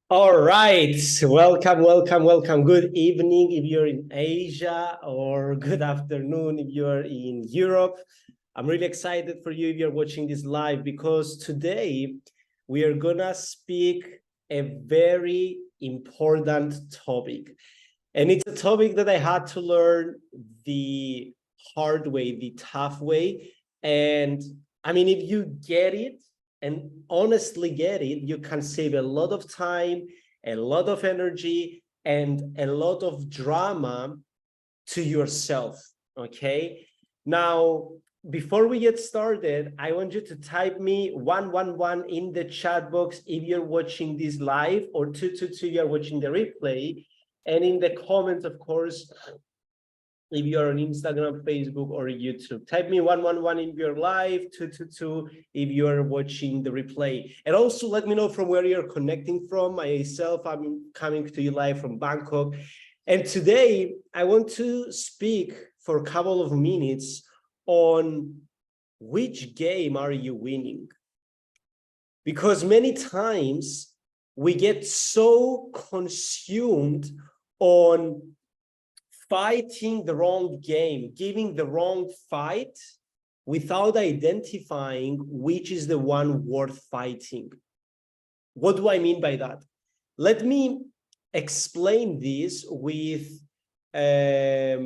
All right, welcome. Good evening if you're in Asia, or good afternoon if you're in Europe. I'm really excited for you if you're watching this live, because today we are gonna speak a very important topic. And it's a topic that I had to learn the hard way, the tough way. And I mean, if you get it and honestly get it, you can save a lot of time, a lot of energy, and a lot of drama to yourself. Okay. Now, before we get started, I want you to type me 111 in the chat box if you're watching this live, or 222 if you're watching the replay. And in the comments, of course, if you're on Instagram, Facebook, or YouTube, type me 111 if you're live, 222 if you're watching the replay. And also let me know from where you're connecting from. Myself, I'm coming to you live from Bangkok. And today I want to speak for a couple of minutes on which game are you winning? Because many times we get so consumed on fighting the wrong game, giving the wrong fight, without identifying which is the one worth fighting. What do I mean by that? Let me explain this with a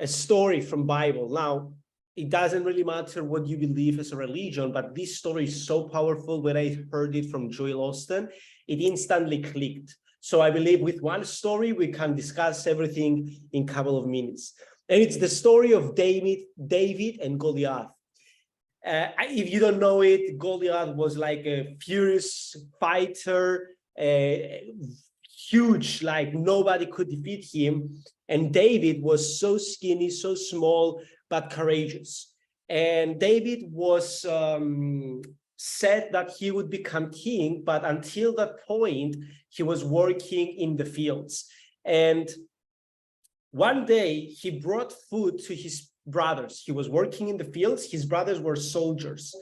story from Bible. Now, it doesn't really matter what you believe as a religion, but this story is so powerful. When I heard it from Joel Austin, it instantly clicked. So I believe with one story, we can discuss everything in a couple of minutes. And it's the story of David and Goliath. If you don't know it, Goliath was like a furious fighter, huge, like nobody could defeat him. And David was so skinny, so small, but courageous. And David was said that he would become king, but until that point, he was working in the fields. And one day he brought food to his brothers. He was working in the fields. His brothers were soldiers.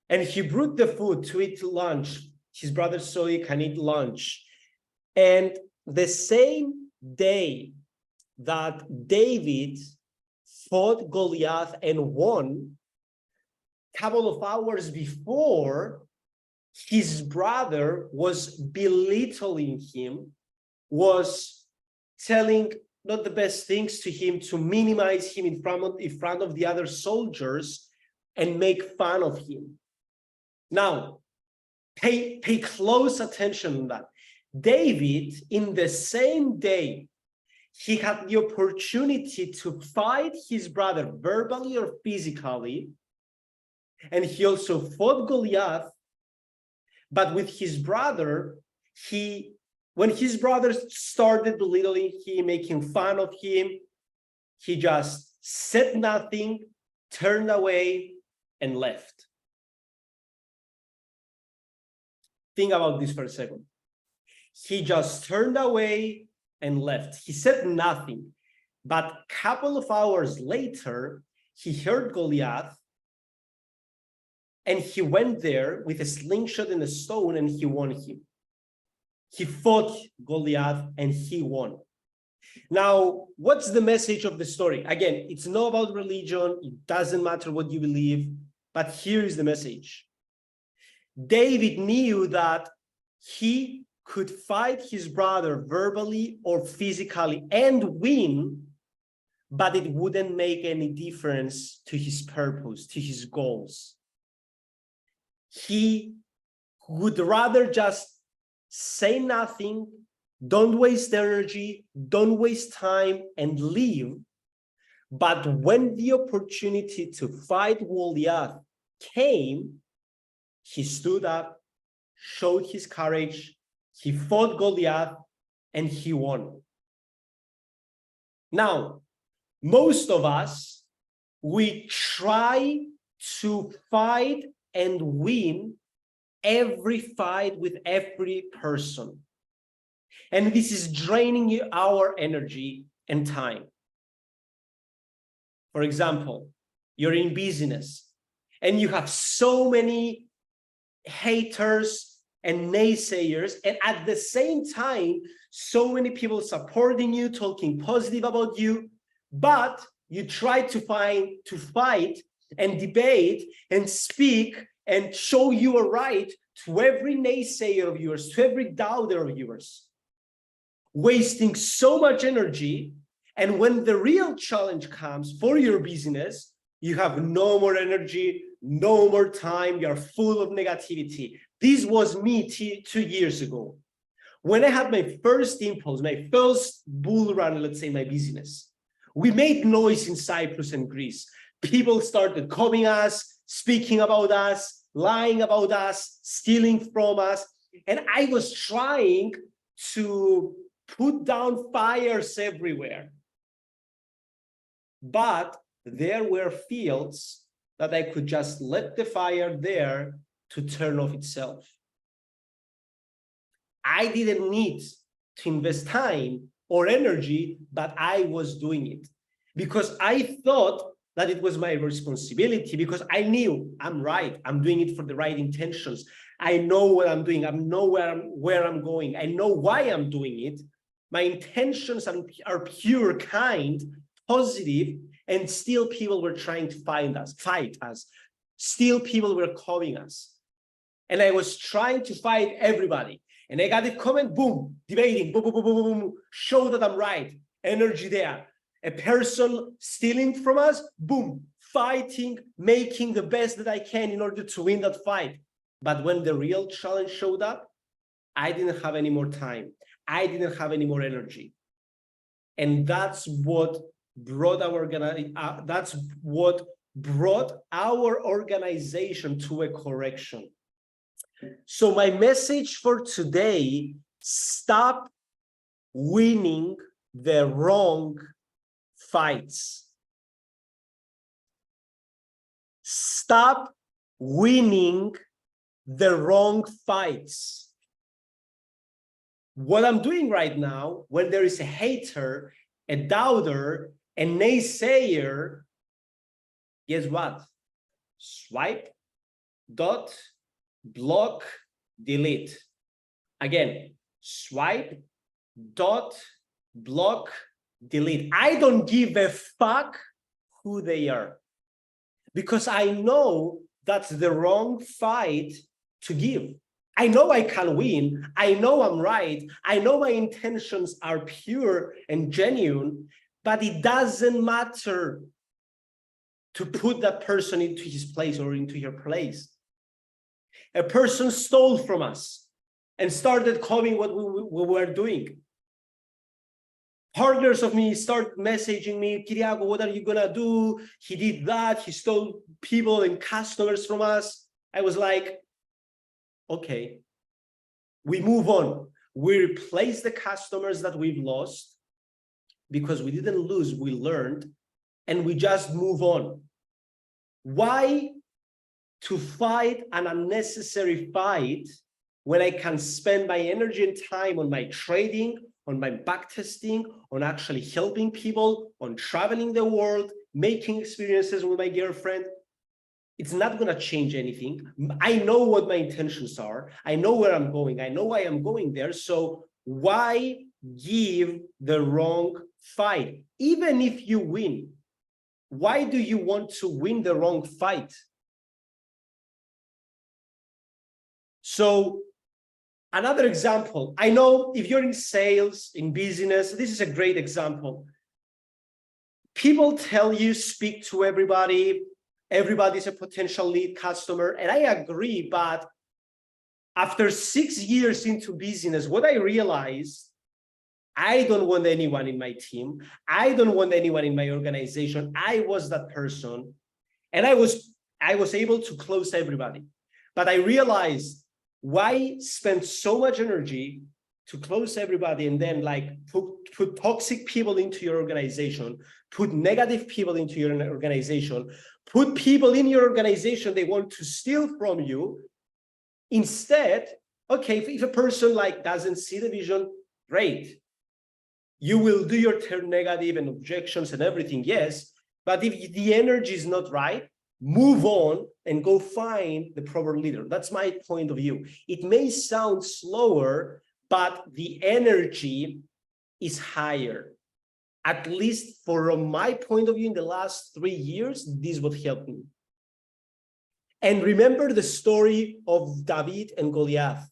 And he brought the food to eat lunch. His brothers saw he can eat lunch. And the same day that David fought Goliath and won, a couple of hours before, his brother was belittling him, was telling not the best things to him, to minimize him in front of the other soldiers and make fun of him. Now, pay close attention to that. David, in the same day, he had the opportunity to fight his brother verbally or physically, and he also fought Goliath. But with his brother, when his brother started belittling him, making fun of him, he just said nothing, turned away, and left. Think about this for a second. He just turned away and left. He said nothing. But a couple of hours later, he heard Goliath, and he went there with a slingshot and a stone, and he won him. He fought Goliath and he won. Now, what's the message of the story? Again, it's not about religion. It doesn't matter what you believe, but here is the message. David knew that he could fight his brother verbally or physically and win, but it wouldn't make any difference to his purpose, to his goals. He would rather just say nothing, don't waste energy, don't waste time, and leave. But when the opportunity to fight Goliath came, he stood up, showed his courage, he fought Goliath, and he won. Now, most of us, we try to fight and win every fight with every person. And this is draining our energy and time. For example, you're in business and you have so many haters and naysayers, and at the same time, so many people supporting you, talking positive about you, but you try to fight and debate and speak and show you are right to every naysayer of yours, to every doubter of yours, wasting so much energy. And when the real challenge comes for your business, you have no more energy, no more time, you're full of negativity. This was me 2 years ago. When I had my first impulse, my first bull run, let's say my business, we made noise in Cyprus and Greece. People started calling us, speaking about us, lying about us, stealing from us. And I was trying to put down fires everywhere. But there were fields that I could just let the fire there to turn off itself. I didn't need to invest time or energy, but I was doing it because I thought that it was my responsibility, because I knew I'm right. I'm doing it for the right intentions. I know what I'm doing. I know where I'm going. I know why I'm doing it. My intentions are pure, kind, positive, and still people were trying to fight us. Still people were calling us. And I was trying to fight everybody. And I got a comment, boom, debating, boom, boom, boom, boom, boom, show that I'm right, energy there. A person stealing from us, boom, fighting, making the best that I can in order to win that fight. But when the real challenge showed up, I didn't have any more time. I didn't have any more energy. And that's what brought our organization to a correction. So my message for today, stop winning the wrong fights. Stop winning the wrong fights. What I'm doing right now, when there is a hater, a doubter, a naysayer, guess what? Swipe, dot, block, delete. Again, swipe, dot, block, delete. I don't give a fuck who they are, because I know that's the wrong fight to give. I know I can win. I know I'm right. I know my intentions are pure and genuine, but it doesn't matter to put that person into his place or into your place. A person stole from us and started copying what we were doing. Partners of me start messaging me, Kiriago, what are you gonna do? He did that, he stole people and customers from us. I was like, okay, we move on. We replace the customers that we've lost, because we didn't lose, we learned, and we just move on. Why to fight an unnecessary fight when I can spend my energy and time on my trading, on my backtesting, on actually helping people, on traveling the world, making experiences with my girlfriend? It's not going to change anything. I know what my intentions are. I know where I'm going. I know why I'm going there. So why give the wrong fight? Even if you win, why do you want to win the wrong fight? So another example, I know if you're in sales, in business, this is a great example. People tell you, speak to everybody. Everybody's a potential lead customer. And I agree, but after 6 years into business, what I realized, I don't want anyone in my team. I don't want anyone in my organization. I was that person. And I was able to close everybody. But I realized, why spend so much energy to close everybody and then like put toxic people into your organization, put negative people into your organization, put people in your organization they want to steal from you? Instead, okay, if a person like doesn't see the vision, great. You will do your turn negative and objections and everything, yes. But if the energy is not right, move on and go find the proper leader. That's my point of view. It may sound slower, but the energy is higher. At least from my point of view, in the last 3 years, this would help me. And remember the story of David and Goliath.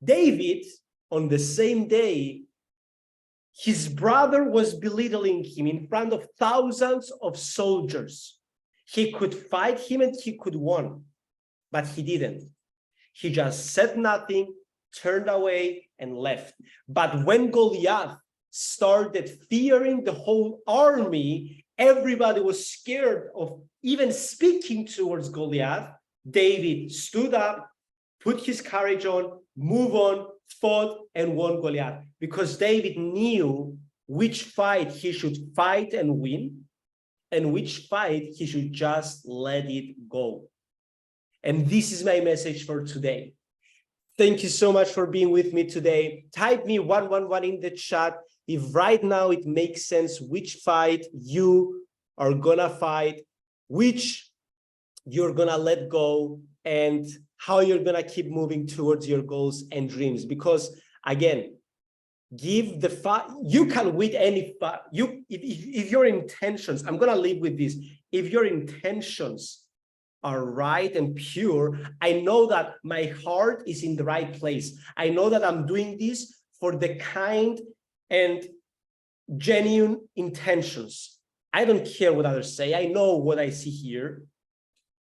David, on the same day, his brother was belittling him in front of thousands of soldiers. He could fight him and he could win, but he didn't. He just said nothing, turned away, and left. But when Goliath started fearing the whole army, everybody was scared of even speaking towards Goliath. David stood up, put his courage on, moved on, fought, and won Goliath, because David knew which fight he should fight and win, and which fight he should just let it go. And this is my message for today. Thank you so much for being with me today. Type me 111 in the chat if right now it makes sense which fight you are gonna fight, which you're gonna let go, and how you're gonna keep moving towards your goals and dreams. Because again, give the fight. You can win any fight. If your intentions, I'm gonna leave with this. If your intentions are right and pure, I know that my heart is in the right place. I know that I'm doing this for the kind and genuine intentions. I don't care what others say. I know what I see here.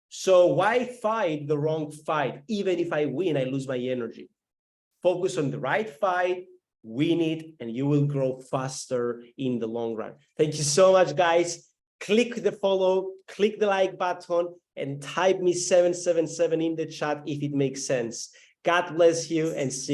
So why fight the wrong fight? Even if I win, I lose my energy. Focus on the right fight, win it, and you will grow faster in the long run. Thank you so much, guys. Click the follow, click the like button, and type me 777 in the chat if it makes sense. God bless you, and see you.